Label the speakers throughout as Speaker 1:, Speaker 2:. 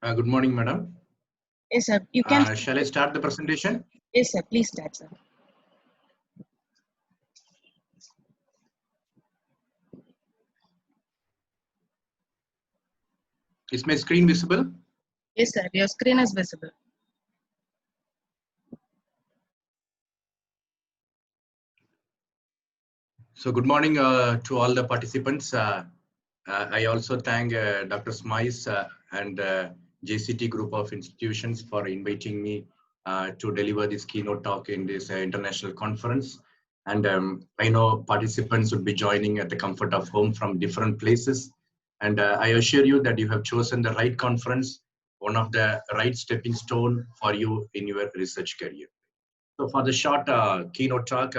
Speaker 1: Good morning, madam.
Speaker 2: Yes, sir. You can.
Speaker 1: Shall I start the presentation?
Speaker 2: Yes, sir. Please start, sir.
Speaker 1: Is my screen visible?
Speaker 2: Yes, sir. Your screen is visible.
Speaker 1: So, good morning to all the participants. I also thank Dr. Smice and JCT group of institutions for inviting me to deliver this keynote talk in this international conference. And I know participants would be joining at the comfort of home from different places. And I assure you that you have chosen the right conference, one of the right stepping stone for you in your research career. So for the short keynote talk,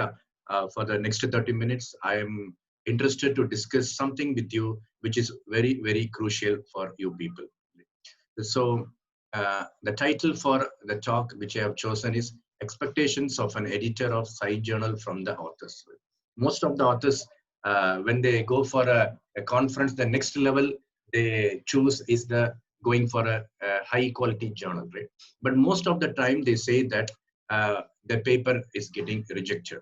Speaker 1: for the next 30 minutes, I am interested to discuss something with you, which is very, very crucial for you people. So the title for the talk, which I have chosen is Expectations of an Editor of Side Journal from the Authors. Most of the authors, when they go for a conference, the next level they choose is the going for a high quality journal, right? But most of the time they say that the paper is getting rejected.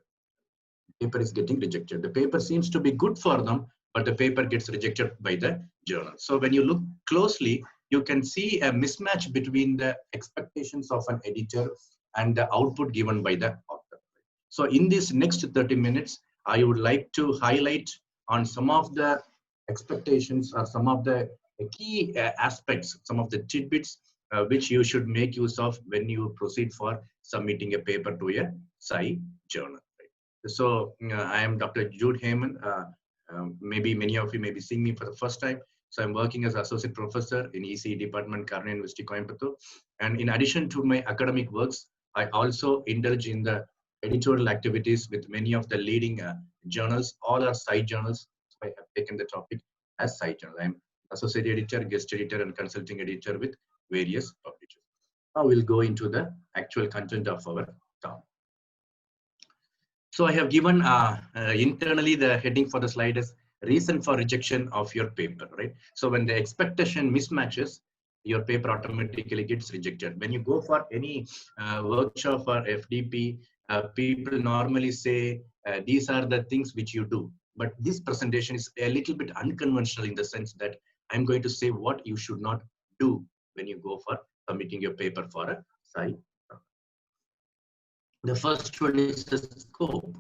Speaker 1: Paper is getting rejected. The paper seems to be good for them, but the paper gets rejected by the journal. So when you look closely, you can see a mismatch between the expectations of an editor and the output given by the author. So in this next 30 minutes, I would like to highlight on some of the expectations or some of the key aspects, some of the tidbits which you should make use of when you proceed for submitting a paper to a SCI journal. So I am Dr. Jude Heyman. Maybe many of you may be seeing me for the first time. So I'm working as associate professor in ECE department, Karna University, Coimbatore. And in addition to my academic works, I also indulge in the editorial activities with many of the leading journals. All are side journals. So I have taken the topic as side journal. I'm associate editor, guest editor, and consulting editor with various publishers. Now we'll go into the actual content of our talk. So I have given internally the heading for the slide is reason for rejection of your paper, right? So when the expectation mismatches, your paper automatically gets rejected. When you go for any workshop or FDP, people normally say, these are the things which you do. But this presentation is a little bit unconventional in the sense that I'm going to say what you should not do when you go for submitting your paper for a site. The first one is the scope.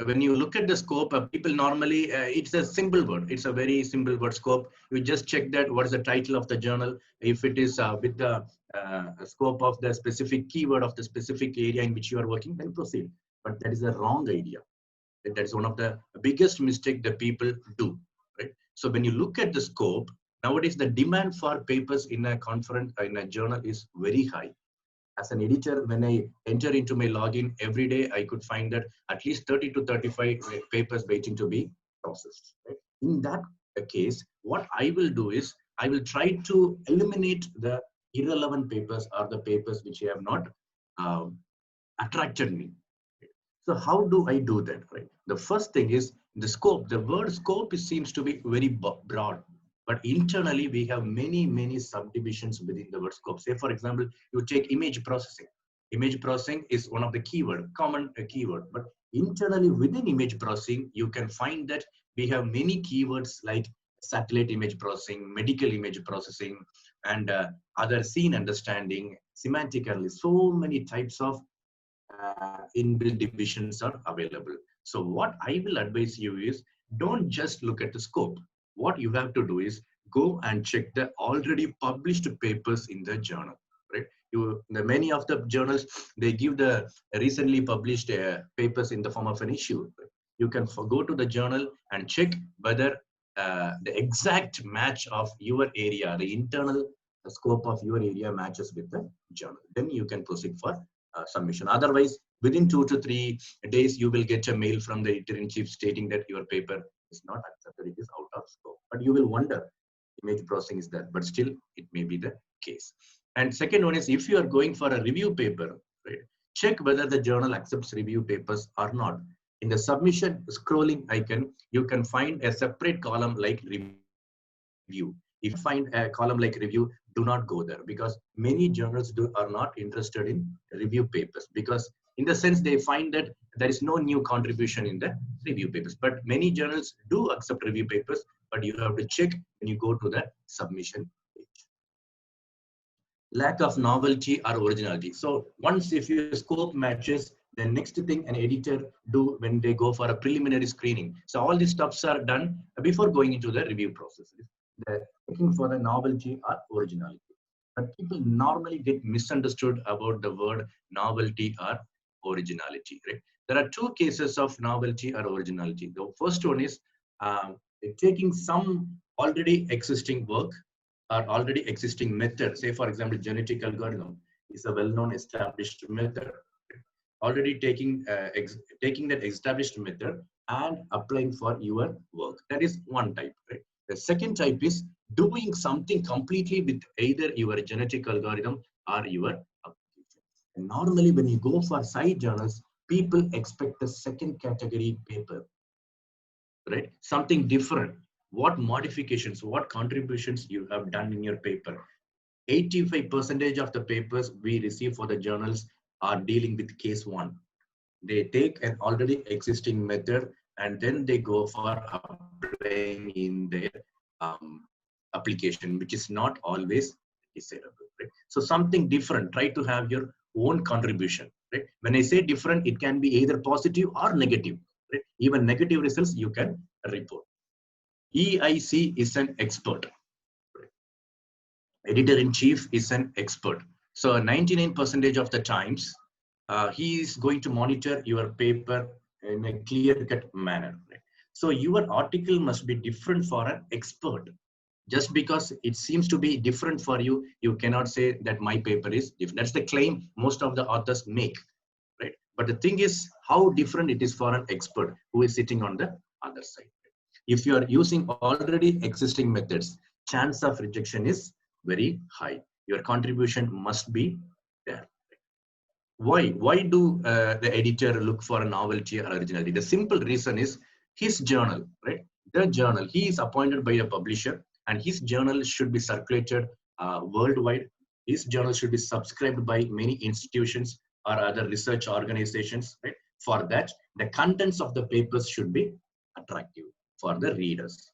Speaker 1: When you look at the scope, people normally, it's a simple word. It's a very simple word, scope. You just check that what is the title of the journal. If it is with the scope of the specific keyword of the specific area in which you are working, then proceed. But that is a wrong idea. That is one of the biggest mistake that people do, right? So when you look at the scope, nowadays the demand for papers in a conference, in a journal is very high. As an editor, when I enter into my login every day, I could find that at least 30 to 35 papers waiting to be processed. Right? In that case, what I will do is I will try to eliminate the irrelevant papers or the papers which have not attracted me. So how do I do that? Right. The first thing is the scope. The word scope seems to be very broad. But internally, we have many subdivisions within the word scope. Say, for example, you take image processing. Image processing is one of the keyword, common keyword. But internally within image processing, you can find that we have many keywords like satellite image processing, medical image processing, and other scene understanding, semantic analysis. So many types of inbuilt divisions are available. So what I will advise you is don't just look at the scope. What you have to do is go and check the already published papers in the journal, right? Many of the journals, they give the recently published papers in the form of an issue. Right? You can go to the journal and check whether the exact match of your area, the internal scope of your area matches with the journal. Then you can proceed for submission. Otherwise, within 2 to 3 days, you will get a mail from the editor-in-chief stating that your paper is not accepted, it is out of scope. But you will wonder, image processing is there, but still it may be the case. And second one is, if you are going for a review paper, right, check whether the journal accepts review papers or not. In the submission scrolling icon, you can find a separate column like review. If you find a column like review, do not go there, because many journals are not interested in review papers, because in the sense they find that there is no new contribution in the review papers. But many journals do accept review papers, but you have to check when you go to the submission page. Lack of novelty or originality. So once if your scope matches, the next thing an editor do when they go for a preliminary screening. So all these stuffs are done before going into the review process. They're looking for the novelty or originality. But people normally get misunderstood about the word novelty or originality. Right? There are two cases of novelty or originality. The first one is taking some already existing work or already existing method. Say, for example, genetic algorithm is a well-known established method. Already taking that established method and applying for your work. That is one type. Right? The second type is doing something completely with either your genetic algorithm or your application. And normally, when you go for side journals, people expect the second category paper, right? Something different. What modifications, what contributions you have done in your paper. 85% of the papers we receive for the journals are dealing with case one. They take an already existing method and then they go for applying in their application, which is not always desirable. Right? So something different, try to have your own contribution. Right? When I say different, it can be either positive or negative. Right? Even negative results you can report. EIC is an expert. Editor-in-chief is an expert. So 99% of the times, he is going to monitor your paper in a clear-cut manner. Right? So your article must be different for an expert. Just because it seems to be different for you, you cannot say that my paper is different. That's the claim most of the authors make. Right? But the thing is how different it is for an expert who is sitting on the other side. If you are using already existing methods, chance of rejection is very high. Your contribution must be there. Why do the editor look for a novelty or originality? The simple reason is his journal, right? The journal, he is appointed by a publisher and his journal should be circulated worldwide. His journal should be subscribed by many institutions or other research organizations. Right? For that, the contents of the papers should be attractive for the readers.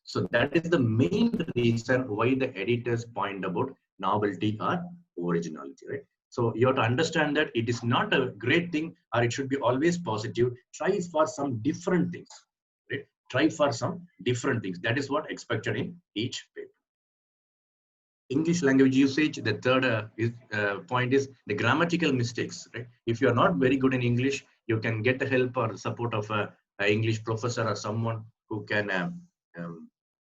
Speaker 1: So that is the main reason why the editors point about novelty or originality, right? So you have to understand that it is not a great thing or it should be always positive. Try for some different things, right? Try for some different things. That is what expected in each paper. English language usage, the third point is the grammatical mistakes, right? If you are not very good in English, you can get the help or support of a English professor or someone who can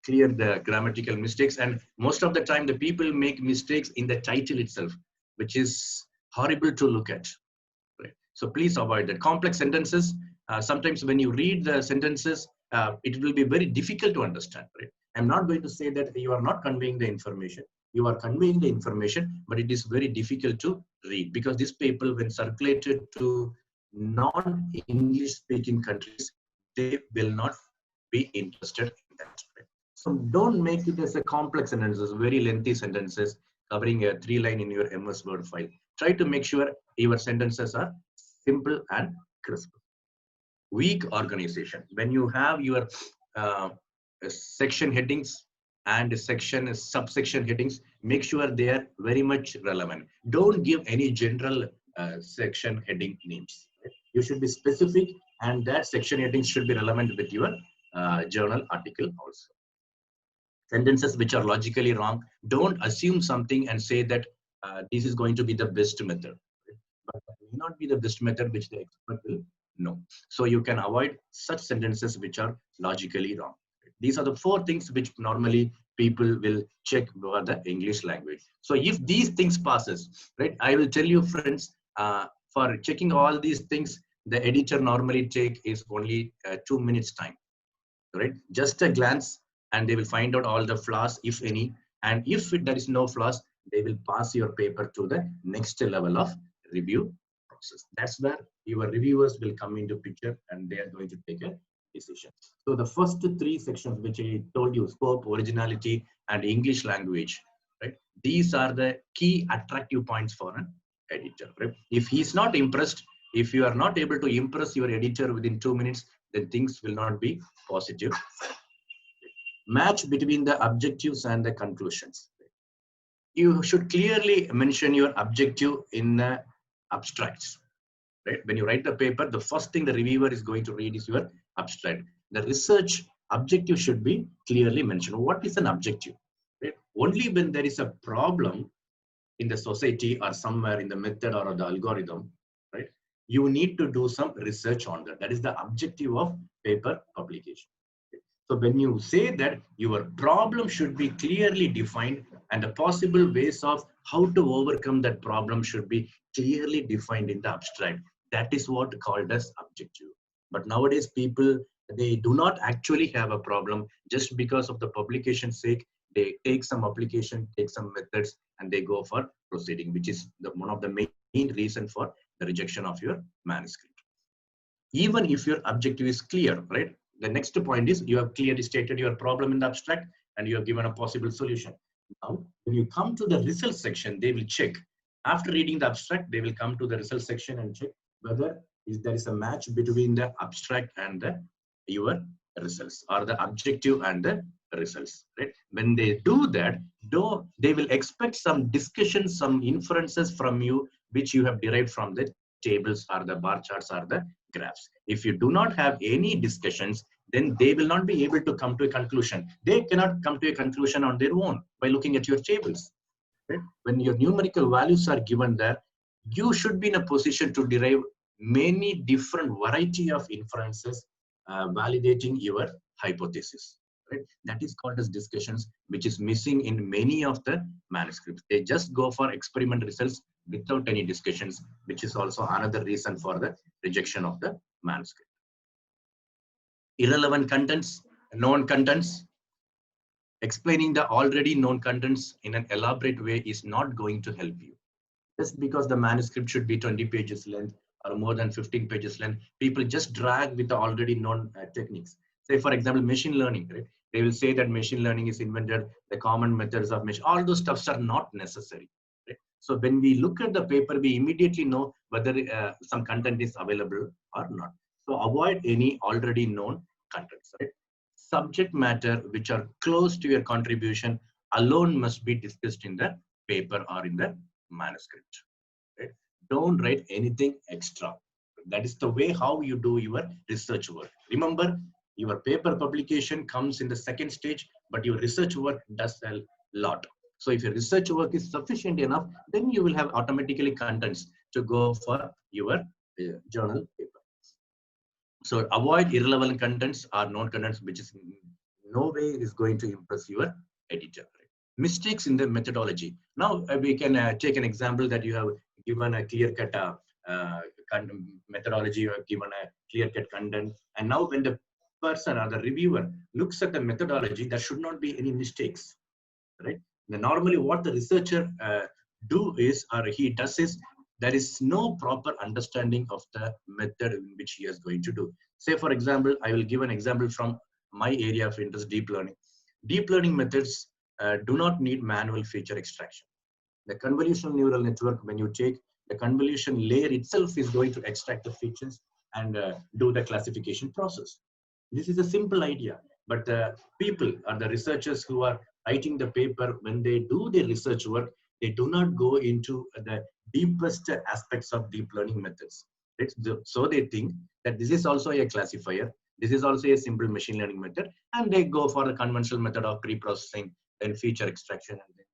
Speaker 1: clear the grammatical mistakes. And most of the time, the people make mistakes in the title itself, which is horrible to look at. Right? So please avoid that. Complex sentences, sometimes when you read the sentences, it will be very difficult to understand. Right? I'm not going to say that you are not conveying the information. You are conveying the information, but it is very difficult to read because these people, when circulated to non-English speaking countries, they will not be interested in that. Right? So don't make it as a complex sentences, very lengthy sentences covering a 3 line in your MS Word file. Try to make sure your sentences are simple and crisp. Weak organization. When you have your section headings and subsection headings, make sure they are very much relevant. Don't give any general section heading names. You should be specific and that section headings should be relevant with your journal article also. Sentences which are logically wrong, don't assume something and say that this is going to be the best method. But it may not be the best method which the expert will know. So you can avoid such sentences which are logically wrong. These are the 4 things which normally people will check for the English language. So if these things passes, right, I will tell you friends, for checking all these things, the editor normally take is only 2 minutes time. Right, just a glance and they will find out all the flaws if any, and if there is no flaws, they will pass your paper to the next level of review process. That's where your reviewers will come into picture and they are going to take a decision. So the first 3 sections which I told you, scope, originality and English language, right? These are the key attractive points for an editor, right? If he's not impressed, if you are not able to impress your editor within 2 minutes, then things will not be positive. Match between the objectives and the conclusions. You should clearly mention your objective in the abstracts, right? When you write the paper, the first thing the reviewer is going to read is your abstract. The research objective should be clearly mentioned. What is an objective? Right? Only when there is a problem in the society or somewhere in the method or the algorithm, right? You need to do some research on that. That is the objective of paper publication. So when you say that your problem should be clearly defined and the possible ways of how to overcome that problem should be clearly defined in the abstract, that is what called as objective. But nowadays people, they do not actually have a problem. Just because of the publication's sake, they take some application, take some methods, and they go for proceeding, which is one of the main reason for the rejection of your manuscript. Even if your objective is clear, right? The next point is you have clearly stated your problem in the abstract and you have given a possible solution. Now, when you come to the results section, they will check. After reading the abstract, they will come to the results section and check whether there is a match between the abstract and your results, or the objective and the results, right? When they do that, they will expect some discussion, some inferences from you, which you have derived from the tables or the bar charts or the graphs. If you do not have any discussions, then they will not be able to come to a conclusion. They cannot come to a conclusion on their own by looking at your tables. Right? When your numerical values are given there, you should be in a position to derive many different variety of inferences validating your hypothesis. Right? That is called as discussions, which is missing in many of the manuscripts. They just go for experiment results without any discussions, which is also another reason for the rejection of the manuscript. Irrelevant contents, known contents. Explaining the already known contents in an elaborate way is not going to help you. Just because the manuscript should be 20 pages length or more than 15 pages length, people just drag with the already known techniques. Say, for example, machine learning, right? They will say that machine learning is invented, the common methods of machine, all those stuffs are not necessary. Right? So when we look at the paper, we immediately know whether some content is available or not. So avoid any already known contents, right? Subject matter which are close to your contribution alone must be discussed in the paper or in the manuscript. Right? Don't write anything extra. That is the way how you do your research work. Remember, your paper publication comes in the second stage, but your research work does a lot. So if your research work is sufficient enough, then you will have automatically contents to go for your journal paper. So avoid irrelevant contents or known contents, which is no way is going to impress your editor. Right? Mistakes in the methodology. Now we can take an example that you have given a clear-cut methodology, you have given a clear-cut content, and now when the person or the reviewer looks at the methodology, there should not be any mistakes, right? Now, normally what the researcher do is, or he does is, there is no proper understanding of the method in which he is going to do. Say, for example, I will give an example from my area of interest, deep learning. Deep learning methods do not need manual feature extraction. The convolutional neural network, when you take the convolution layer itself, is going to extract the features and do the classification process. This is a simple idea, but the people or the researchers who are writing the paper, when they do the research work, they do not go into the deepest aspects of deep learning methods. So they think that this is also a classifier, this is also a simple machine learning method, and they go for the conventional method of pre-processing, then feature extraction, and then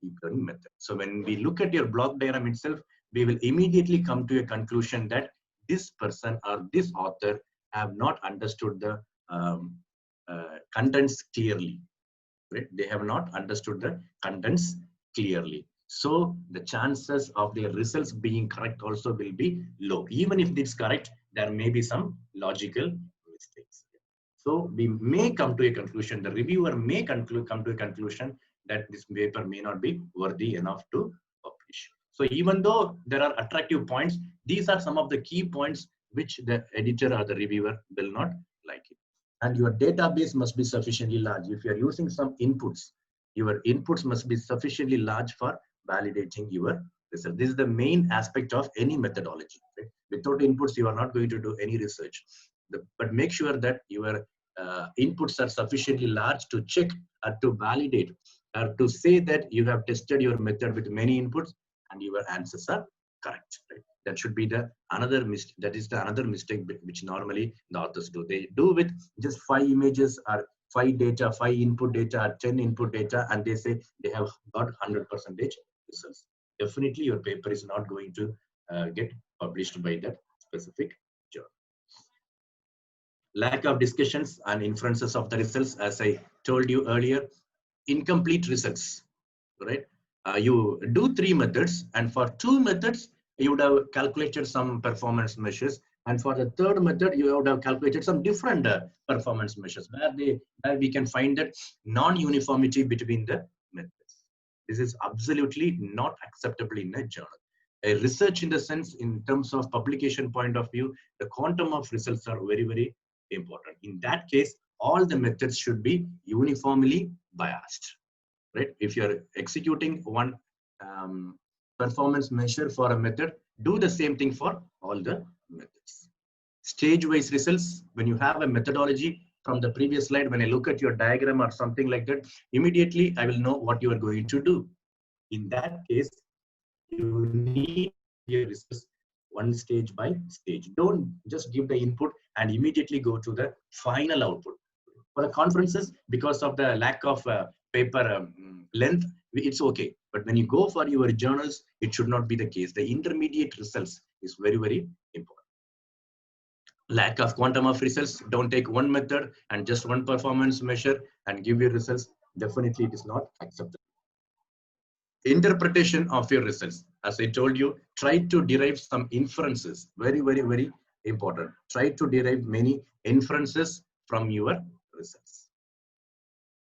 Speaker 1: deep learning method. So when we look at your block diagram itself, we will immediately come to a conclusion that this person or this author have not understood the contents clearly. Right? They have not understood the contents clearly. So the chances of their results being correct also will be low. Even if it's correct, there may be some logical mistakes. So we may come to a conclusion, the reviewer may come to a conclusion that this paper may not be worthy enough to publish. So even though there are attractive points, these are some of the key points which the editor or the reviewer will not like it. And your database must be sufficiently large. If you're using some inputs, your inputs must be sufficiently large for validating your result. This is the main aspect of any methodology. Right? Without inputs, you are not going to do any research. But make sure that your inputs are sufficiently large to check or to validate or to say that you have tested your method with many inputs and your answers are correct. Right? That should be the another mistake. That is the another mistake which normally the authors do. They do with just 5 images or 5 data, 5 input data, or 10 input data, and they say they have got 100% results. Definitely, your paper is not going to get published by that specific journal. Lack of discussions and inferences of the results, as I told you earlier, incomplete results, right? You do 3 methods, and for 2 methods, you would have calculated some performance measures, and for the 3rd method, you would have calculated some different performance measures, where we can find that non-uniformity between the methods. This is absolutely not acceptable in a journal. A research, in the sense, in terms of publication point of view, the quantum of results are very, very important. In that case, all the methods should be uniformly biased. Right? If you're executing one performance measure for a method, do the same thing for all the methods. Stage-wise results, when you have a methodology from the previous slide, when I look at your diagram or something like that, immediately I will know what you are going to do. In that case, you need your results one stage by stage. Don't just give the input and immediately go to the final output. For the conferences, because of the lack of paper length, it's okay. But when you go for your journals, it should not be the case. The intermediate results is very, very important. Lack of quantum of results. Don't take one method and just one performance measure and give your results. Definitely, it is not acceptable. Interpretation of your results. As I told you, try to derive some inferences. Very, very, very important. Try to derive many inferences from your results.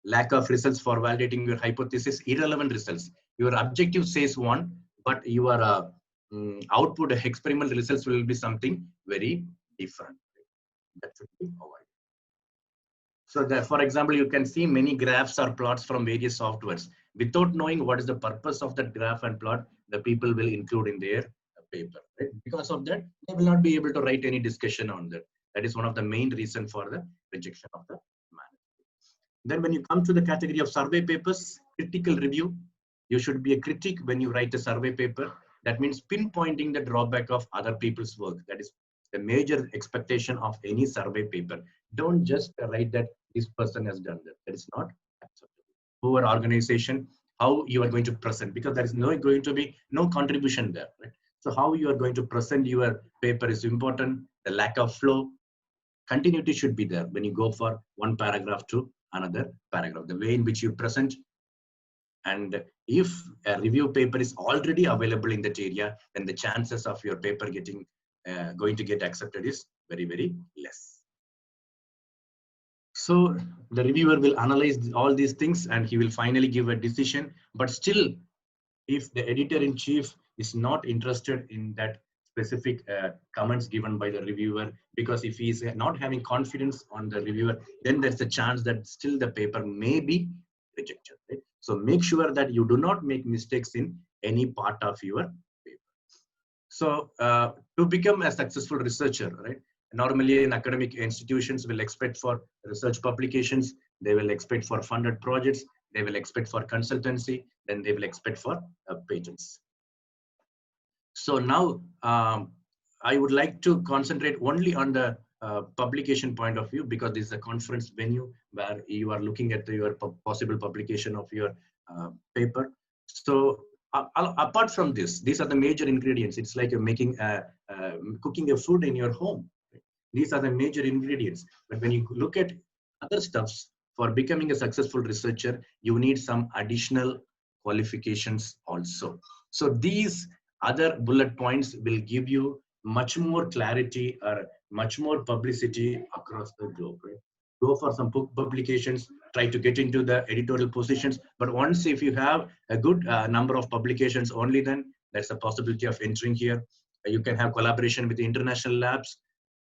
Speaker 1: Lack of results for validating your hypothesis, irrelevant results. Your objective says one, but your output experimental results will be something very different. That should be avoided. So for example, you can see many graphs or plots from various softwares. Without knowing what is the purpose of that graph and plot, the people will include in their paper. Right? Because of that, they will not be able to write any discussion on that. That is one of the main reasons for the rejection of the manuscript. Then when you come to the category of survey papers, critical review, you should be a critic when you write a survey paper. That means pinpointing the drawback of other people's work. That is the major expectation of any survey paper. Don't just write that this person has done that. That is not acceptable. Poor organization, how you are going to present, because there is going to be no contribution there. Right? So how you are going to present your paper is important. The lack of flow, continuity should be there when you go for one paragraph to another paragraph. The way in which you present, and if a review paper is already available in that area, then the chances of your paper getting going to get accepted is very, very less. So the reviewer will analyze all these things and he will finally give a decision. But still, if the editor-in-chief is not interested in that specific comments given by the reviewer, because if he is not having confidence on the reviewer, then there's a chance that still the paper may be rejected. Right? So make sure that you do not make mistakes in any part of your paper. So to become a successful researcher, right? Normally in academic institutions will expect for research publications, they will expect for funded projects, they will expect for consultancy, then they will expect for patents. So now I would like to concentrate only on the publication point of view, because this is a conference venue where you are looking at your possible publication of your paper. So apart from this, these are the major ingredients. It's like you're making cooking a food in your home. These are the major ingredients. But when you look at other stuffs, for becoming a successful researcher, you need some additional qualifications also. So these other bullet points will give you much more clarity or much more publicity across the globe. Right? Go for some book publications, try to get into the editorial positions. But once if you have a good number of publications, only then there's a possibility of entering here. You can have collaboration with the international labs.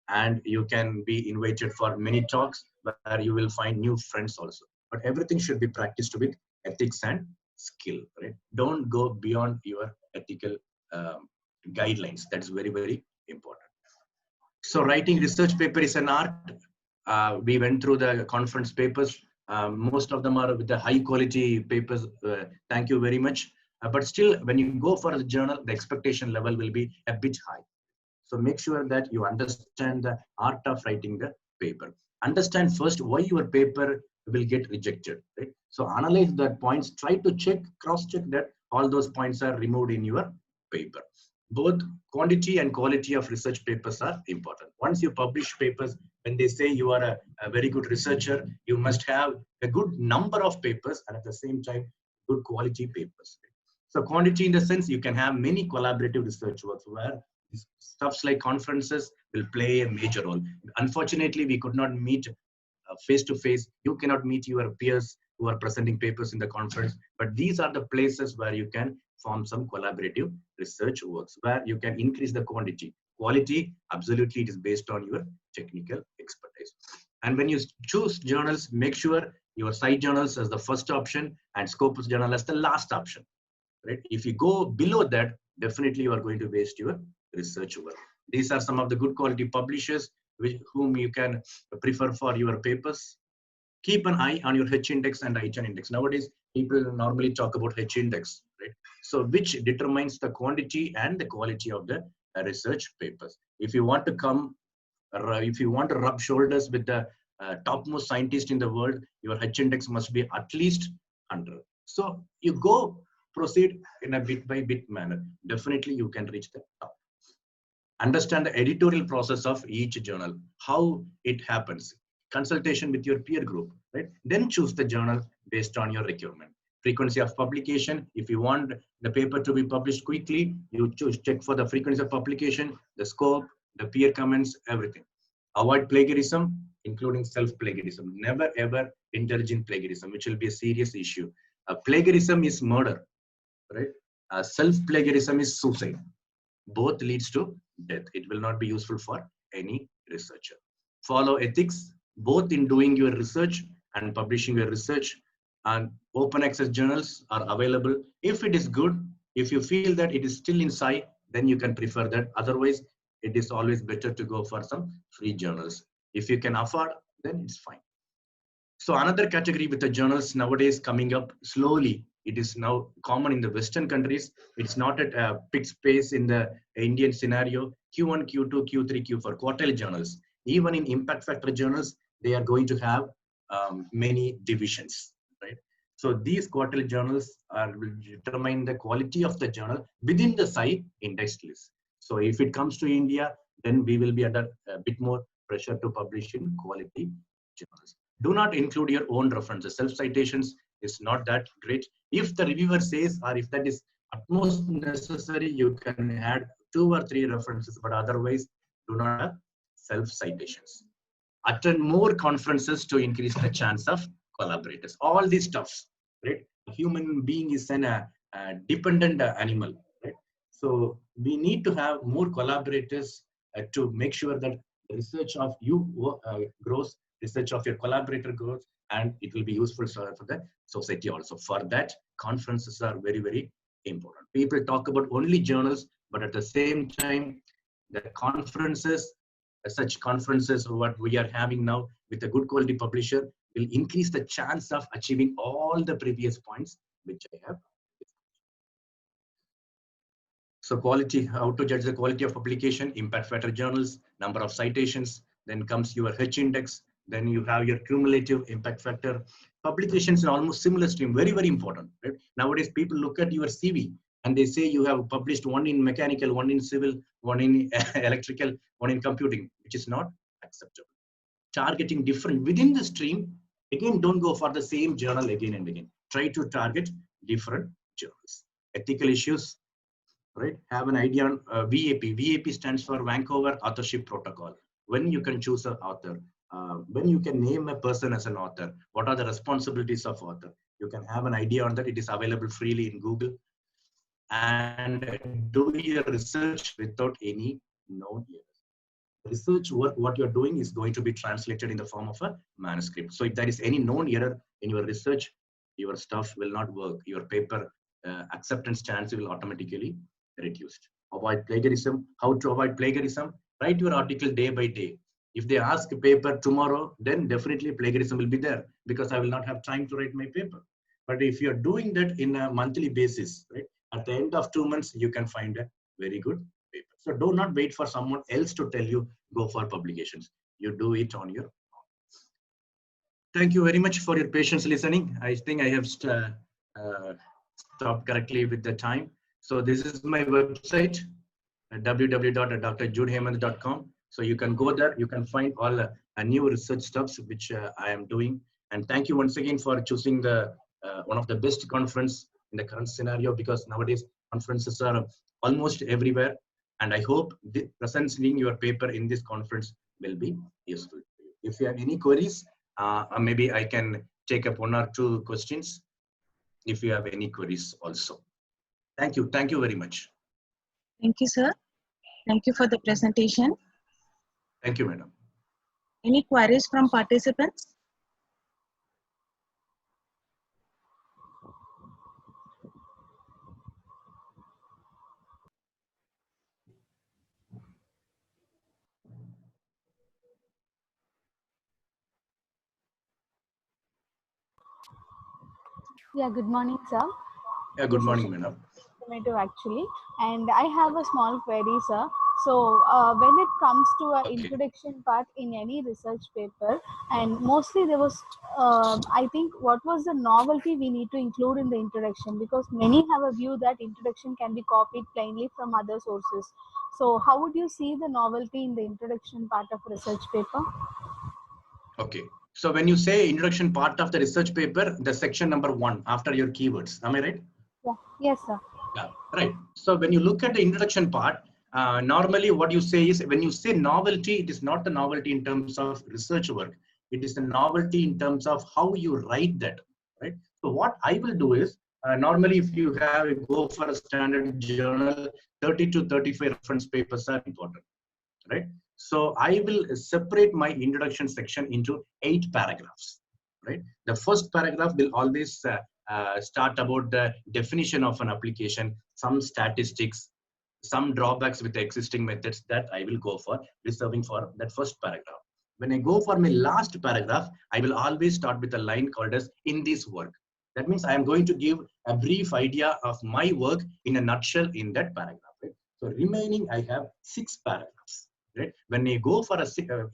Speaker 1: and you can be invited for many talks where you will find new friends also. But everything should be practiced with ethics and skill, right? Don't go beyond your ethical guidelines. That's very, very important. So writing research paper is an art. We went through the conference papers. Most of them are with the high quality papers. Thank you very much. But still, when you go for the journal, the expectation level will be a bit high. So make sure that you understand the art of writing the paper. Understand first why your paper will get rejected, right? So analyze that points, try to check, cross-check that all those points are removed in your paper. Both quantity and quality of research papers are important. Once you publish papers, when they say you are a very good researcher, you must have a good number of papers and at the same time, good quality papers. So quantity in the sense you can have many collaborative research works where stuffs like conferences will play a major role. Unfortunately, we could not meet face to face. You cannot meet your peers who are presenting papers in the conference, but these are the places where you can form some collaborative research works where you can increase the quantity. Quality, absolutely, it is based on your technical expertise. And when you choose journals, make sure your side journals as the first option and Scopus journal as the last option. Right? If you go below that, definitely you are going to waste your research work. These are some of the good quality publishers whom you can prefer for your papers. Keep an eye on your H index and I-10 index. Nowadays, people normally talk about H index, right? So which determines the quantity and the quality of the research papers. If you want to come, if you want to rub shoulders with the topmost scientist in the world, your H index must be at least 100. So you go proceed in a bit by bit manner. Definitely you can reach the top. Understand the editorial process of each journal, how it happens. Consultation with your peer group, right? Then choose the journal based on your requirement. Frequency of publication. If you want the paper to be published quickly, you choose check for the frequency of publication, the scope, the peer comments, everything. Avoid plagiarism, including self-plagiarism. Never ever indulge in plagiarism, which will be a serious issue. Plagiarism is murder, right? Self-plagiarism is suicide. Both leads to death. It will not be useful for any researcher. Follow ethics, both in doing your research and publishing your research. And open access journals are available. If it is good, if you feel that it is still inside, then you can prefer that. Otherwise, it is always better to go for some free journals. If you can afford, then it's fine. So another category with the journals nowadays coming up slowly. It is now common in the Western countries. It's not at a fixed pace in the Indian scenario. Q1, Q2, Q3, Q4, quartile journals. Even in impact factor journals, they are going to have many divisions, right? So these quartile journals will determine the quality of the journal within the site index list. So if it comes to India, then we will be under a bit more pressure to publish in quality journals. Do not include your own references. Self-citations is not that great. If the reviewer says, or if that is utmost necessary, you can add 2 or 3 references, but otherwise do not have self-citations. Attend more conferences to increase the chance of collaborators. All these stuffs, right? A human being is a dependent animal, right? So we need to have more collaborators to make sure that the research of you grows, research of your collaborator grows, and it will be useful for the society also. For that, conferences are very, very important. People talk about only journals, but at the same time, the conferences, such conferences, what we are having now with a good quality publisher, will increase the chance of achieving all the previous points which I have. So quality, how to judge the quality of publication, impact factor journals, number of citations, then comes your H index, then you have your cumulative impact factor. Publications in almost similar stream, very, very important. Right? Nowadays, people look at your CV and they say you have published one in mechanical, one in civil, one in electrical, one in computing, which is not acceptable. Targeting different within the stream, again, don't go for the same journal again and again. Try to target different journals. Ethical issues, right? Have an idea on VAP. VAP stands for Vancouver Authorship Protocol. When you can choose an author, when you can name a person as an author, what are the responsibilities of author? You can have an idea on that. It is available freely in Google. And do your research without any known errors. research work, what you're doing is going to be translated in the form of a manuscript. So if there is any known error in your research, your stuff will not work. Your paper acceptance chance will automatically reduced. Avoid plagiarism. How to avoid plagiarism? Write your article day by day. If they ask a paper tomorrow, then definitely plagiarism will be there because I will not have time to write my paper. But if you're doing that in a monthly basis, right, at the end of 2 months, you can find a very good paper. So do not wait for someone else to tell you go for publications. You do it on your own. Thank you very much for your patience listening. I think I have stopped correctly with the time. So this is my website, www.drjudehemant.com. So you can go there, you can find all new research stuffs which I am doing. And thank you once again for choosing the one of the best conference in the current scenario, because nowadays conferences are almost everywhere. And I hope the presenting your paper in this conference will be useful. If you have any queries, maybe I can take up 1 or 2 questions if you have any queries also. Thank you. Thank you very much.
Speaker 2: Thank you, sir. Thank you for the presentation.
Speaker 1: Thank you, madam.
Speaker 2: Any queries from participants?
Speaker 3: Yeah, good morning, sir.
Speaker 1: Yeah, good morning, madam.
Speaker 3: Informative actually, and I have a small query, sir. So, when it comes to an introduction part in any research paper, and mostly there was, I think, what was the novelty we need to include in the introduction? Because many have a view that introduction can be copied plainly from other sources. So, how would you see the novelty in the introduction part of research paper?
Speaker 1: Okay. So when you say introduction part of the research paper, the section number 1 after your keywords, am I right?
Speaker 3: Yeah. Yes, sir.
Speaker 1: Yeah, right. So when you look at the introduction part, normally what you say is, when you say novelty, it is not the novelty in terms of research work. It is the novelty in terms of how you write that, right? So what I will do is, normally if you have go for a standard journal, 30 to 35 reference papers are important, right? So I will separate my introduction section into 8 paragraphs, right? The first paragraph will always start about the definition of an application, some statistics, some drawbacks with the existing methods that I will go for reserving for that first paragraph. When I go for my last paragraph, I will always start with a line called as in this work. That means I am going to give a brief idea of my work in a nutshell in that paragraph. Right? So remaining, I have 6 paragraphs. Right? When you go for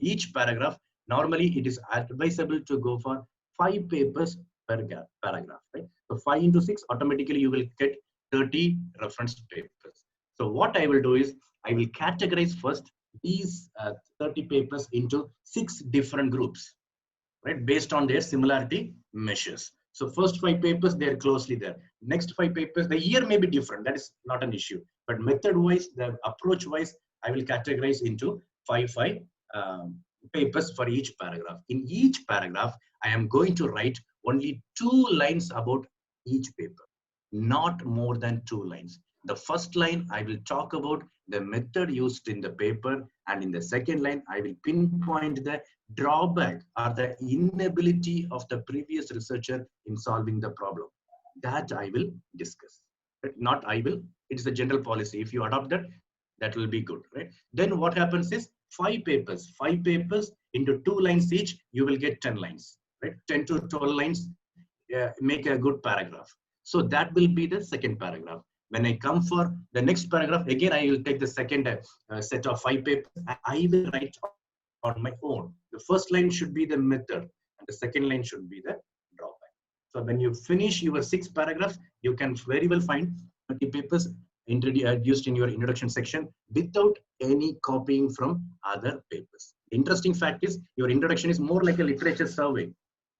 Speaker 1: each paragraph, normally it is advisable to go for 5 papers per paragraph. Right? So 5 into 6, automatically you will get 30 reference papers. So what I will do is, I will categorize first these 30 papers into 6 different groups, right, based on their similarity measures. So first 5 papers, they are closely there. Next 5 papers, the year may be different. That is not an issue. But method-wise, the approach-wise, I will categorize into 5 papers for each paragraph. In each paragraph, I am going to write only 2 lines about each paper, not more than 2 lines. The first line, I will talk about the method used in the paper, and in the second line, I will pinpoint the drawback or the inability of the previous researcher in solving the problem. That I will discuss. Not I will, it's a general policy. If you adopt that, that will be good, right? Then what happens is 5 papers into 2 lines each, you will get 10 lines, right? 10 to 12 lines, make a good paragraph. So that will be the second paragraph. When I come for the next paragraph, again, I will take the second set of 5 papers. I will write on my own. The first line should be the method, and the second line should be the drawback. So when you finish your 6 paragraphs, you can very well find 30 papers introduced in your introduction section without any copying from other papers. The interesting fact is, your introduction is more like a literature survey,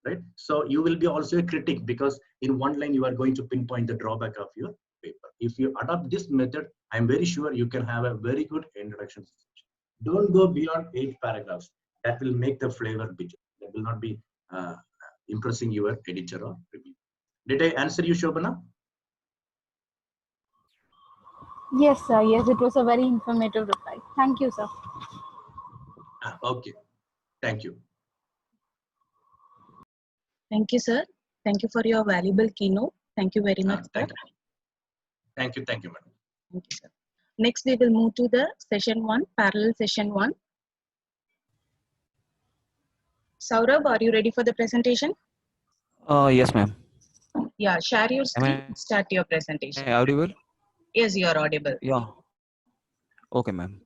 Speaker 1: right? So you will be also a critic, because in 1 line you are going to pinpoint the drawback of your paper. If you adopt this method, I'm very sure you can have a very good introduction section. Don't go beyond 8 paragraphs. That will make the flavor bitter. That will not be impressing your editor or reviewer. Did I answer you, Shobana?
Speaker 3: Yes, sir. Yes, it was a very informative reply. Thank you, sir.
Speaker 1: Okay. Thank you.
Speaker 2: Thank you, sir. Thank you for your valuable keynote. Thank you very much, sir.
Speaker 1: Thank you. Thank you. Thank you, madam.
Speaker 2: Thank you, sir. Next, we will move to the session 1, parallel session 1. Saurabh, are you ready for the presentation?
Speaker 4: Yes, ma'am.
Speaker 2: Yeah, share your
Speaker 4: Am
Speaker 2: screen, start your presentation.
Speaker 4: I audible?
Speaker 2: Yes, you are audible.
Speaker 4: Yeah. Okay, ma'am.